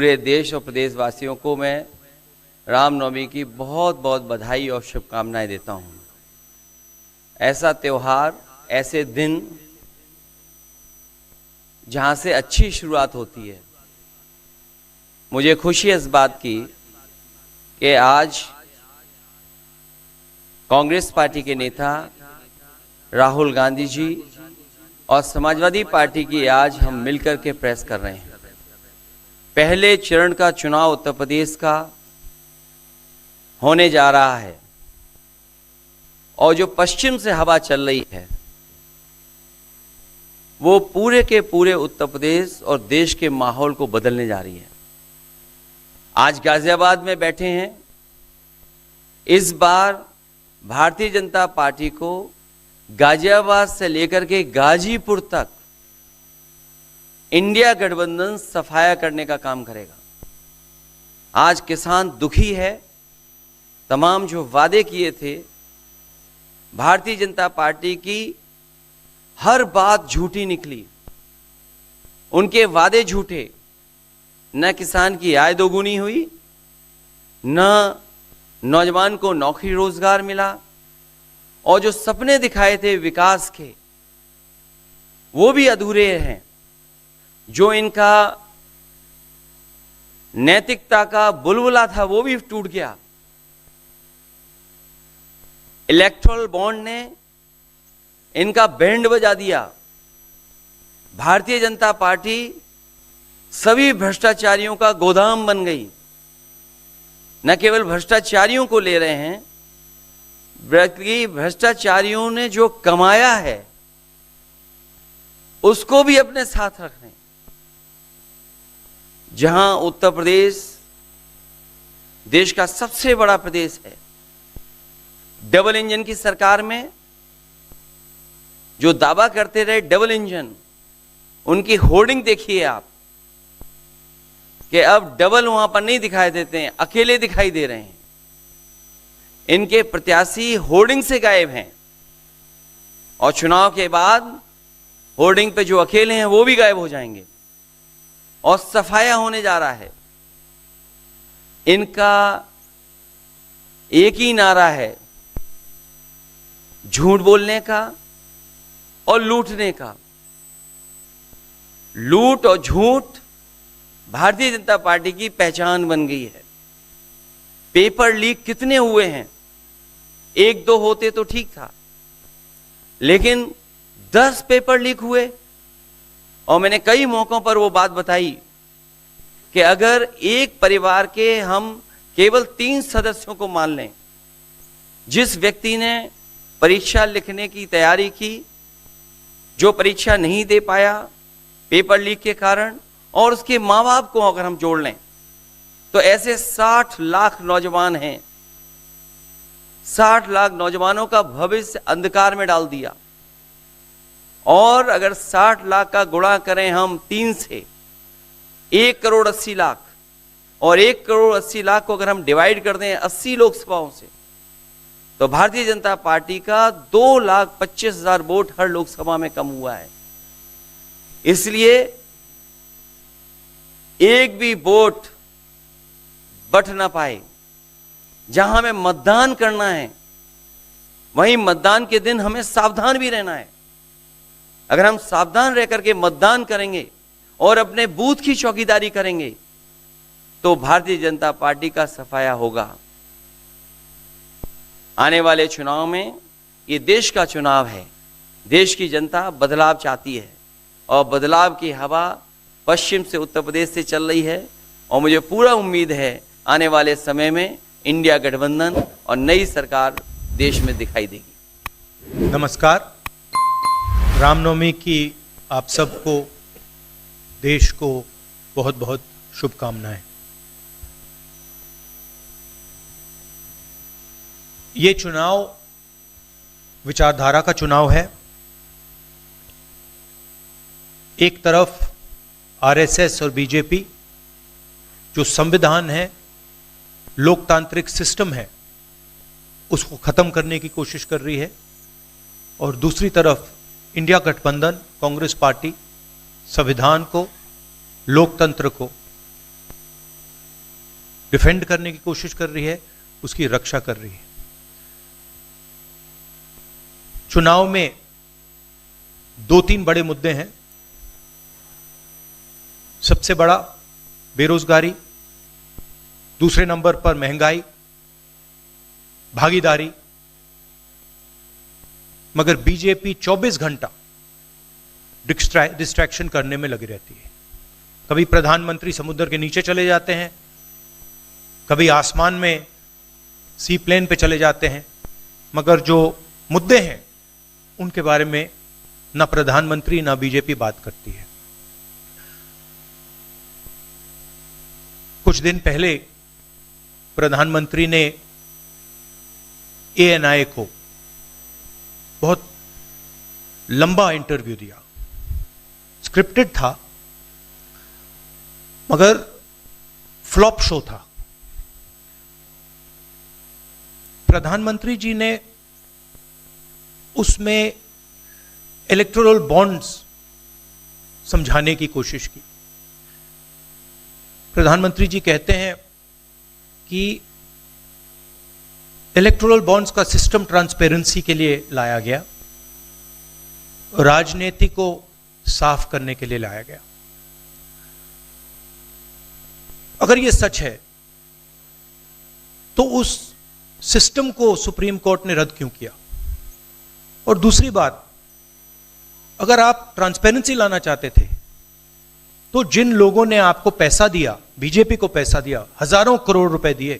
पूरे देश और प्रदेशवासियों को मैं रामनवमी की बहुत बहुत बधाई और शुभकामनाएं देता हूं। ऐसा त्यौहार, ऐसे दिन जहां से अच्छी शुरुआत होती है। मुझे खुशी है इस बात की कि आज कांग्रेस पार्टी के नेता राहुल गांधी जी और समाजवादी पार्टी की आज हम मिलकर के प्रेस कर रहे हैं। पहले चरण का चुनाव उत्तर प्रदेश का होने जा रहा है और जो पश्चिम से हवा चल रही है वो पूरे के पूरे उत्तर प्रदेश और देश के माहौल को बदलने जा रही है। आज गाजियाबाद में बैठे हैं। इस बार भारतीय जनता पार्टी को गाजियाबाद से लेकर के गाजीपुर तक इंडिया गठबंधन सफाया करने का काम करेगा। आज किसान दुखी है। तमाम जो वादे किए थे, भारतीय जनता पार्टी की हर बात झूठी निकली। उनके वादे झूठे। न किसान की आय दोगुनी हुई, न नौजवान को नौकरी रोजगार मिला, और जो सपने दिखाए थे विकास के वो भी अधूरे हैं। जो इनका नैतिकता का बुलबुला था वो भी टूट गया। इलेक्टोरल बॉन्ड ने इनका बैंड बजा दिया। भारतीय जनता पार्टी सभी भ्रष्टाचारियों का गोदाम बन गई। न केवल भ्रष्टाचारियों को ले रहे हैं, बल्कि भ्रष्टाचारियों ने जो कमाया है उसको भी अपने साथ रख रहे हैं। जहां उत्तर प्रदेश देश का सबसे बड़ा प्रदेश है, डबल इंजन की सरकार में जो दावा करते रहे डबल इंजन, उनकी होर्डिंग देखिए आप कि अब डबल वहां पर नहीं दिखाई देते हैं, अकेले दिखाई दे रहे हैं। इनके प्रत्याशी होर्डिंग से गायब हैं और चुनाव के बाद होर्डिंग पे जो अकेले हैं वो भी गायब हो जाएंगे और सफाया होने जा रहा है। इनका एक ही नारा है, झूठ बोलने का और लूटने का। लूट और झूठ भारतीय जनता पार्टी की पहचान बन गई है। पेपर लीक कितने हुए हैं? एक दो होते तो ठीक था, लेकिन 10 पेपर लीक हुए। और मैंने कई मौकों पर वो बात बताई कि अगर एक परिवार के हम केवल 3 सदस्यों को मान लें, जिस व्यक्ति ने परीक्षा लिखने की तैयारी की, जो परीक्षा नहीं दे पाया पेपर लीक के कारण, और उसके मां बाप को अगर हम जोड़ लें तो ऐसे 60 लाख नौजवान हैं। 60 लाख नौजवानों का भविष्य अंधकार में डाल दिया। और अगर 60 लाख का गुणा करें हम 3 से, 1 करोड़ 80 लाख, और 1 करोड़ 80 लाख को अगर हम डिवाइड कर दें 80 लोकसभाओं से, तो भारतीय जनता पार्टी का 2,25,000 वोट हर लोकसभा में कम हुआ है। इसलिए एक भी वोट बट ना पाए। जहां हमें मतदान करना है वहीं मतदान के दिन हमें सावधान भी रहना है। अगर हम सावधान रह करके मतदान करेंगे और अपने बूथ की चौकीदारी करेंगे तो भारतीय जनता पार्टी का सफाया होगा। आने वाले चुनाव में, ये देश का चुनाव है, देश की जनता बदलाव चाहती है और बदलाव की हवा पश्चिम से उत्तर प्रदेश से चल रही है। और मुझे पूरा उम्मीद है आने वाले समय में इंडिया गठबंधन और नई सरकार देश में दिखाई देगी। नमस्कार। रामनवमी की आप सबको, देश को बहुत बहुत शुभकामनाएं। ये चुनाव विचारधारा का चुनाव है। एक तरफ आरएसएस और बीजेपी जो संविधान है, लोकतांत्रिक सिस्टम है, उसको खत्म करने की कोशिश कर रही है, और दूसरी तरफ इंडिया गठबंधन, कांग्रेस पार्टी संविधान को, लोकतंत्र को डिफेंड करने की कोशिश कर रही है, उसकी रक्षा कर रही है। चुनाव में 2-3 बड़े मुद्दे हैं। सबसे बड़ा बेरोजगारी, दूसरे नंबर पर महंगाई, भागीदारी। मगर बीजेपी 24 घंटा डिस्ट्रैक्शन करने में लगी रहती है। कभी प्रधानमंत्री समुद्र के नीचे चले जाते हैं, कभी आसमान में सी प्लेन पे चले जाते हैं, मगर जो मुद्दे हैं उनके बारे में ना प्रधानमंत्री ना बीजेपी बात करती है। कुछ दिन पहले प्रधानमंत्री ने ANI को बहुत लंबा इंटरव्यू दिया, स्क्रिप्टेड था मगर फ्लॉप शो था। प्रधानमंत्री जी ने उसमें इलेक्टोरल बॉन्ड्स समझाने की कोशिश की। प्रधानमंत्री जी कहते हैं कि इलेक्टोरल बॉन्ड्स का सिस्टम ट्रांसपेरेंसी के लिए लाया गया, राजनीति को साफ करने के लिए लाया गया। अगर यह सच है तो उस सिस्टम को सुप्रीम कोर्ट ने रद्द क्यों किया? और दूसरी बात, अगर आप ट्रांसपेरेंसी लाना चाहते थे तो जिन लोगों ने आपको पैसा दिया, बीजेपी को पैसा दिया, हजारों करोड़ रुपए दिए,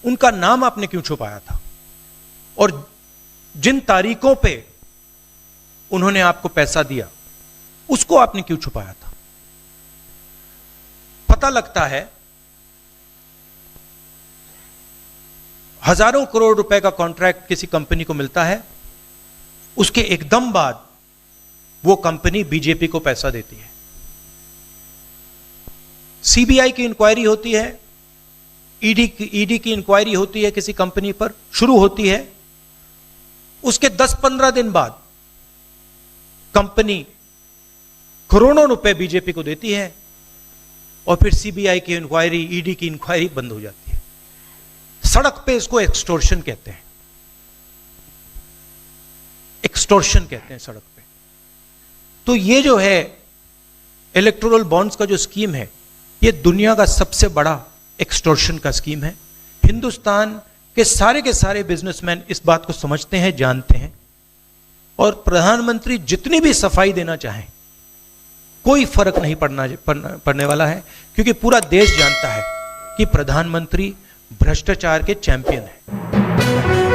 उनका नाम आपने क्यों छुपाया था? और जिन तारीखों पे उन्होंने आपको पैसा दिया उसको आपने क्यों छुपाया था? पता लगता है हजारों करोड़ रुपए का कॉन्ट्रैक्ट किसी कंपनी को मिलता है, उसके एकदम बाद वो कंपनी बीजेपी को पैसा देती है। सीबीआई की इंक्वायरी होती है, ईडी की इंक्वायरी होती है किसी कंपनी पर, शुरू होती है, उसके 10-15 दिन बाद कंपनी करोड़ों रुपए बीजेपी को देती है और फिर सीबीआई की इंक्वायरी, ईडी की इंक्वायरी बंद हो जाती है। सड़क पे इसको एक्सटॉर्शन कहते हैं, एक्सटॉर्शन कहते हैं सड़क पे। तो ये जो है इलेक्टोरल बॉन्ड्स का जो स्कीम है, ये दुनिया का सबसे बड़ा एक्सटॉर्शन का स्कीम है। हिंदुस्तान के सारे बिजनेसमैन इस बात को समझते हैं, जानते हैं, और प्रधानमंत्री जितनी भी सफाई देना चाहें कोई फर्क नहीं पड़ने वाला है, क्योंकि पूरा देश जानता है कि प्रधानमंत्री भ्रष्टाचार के चैंपियन है।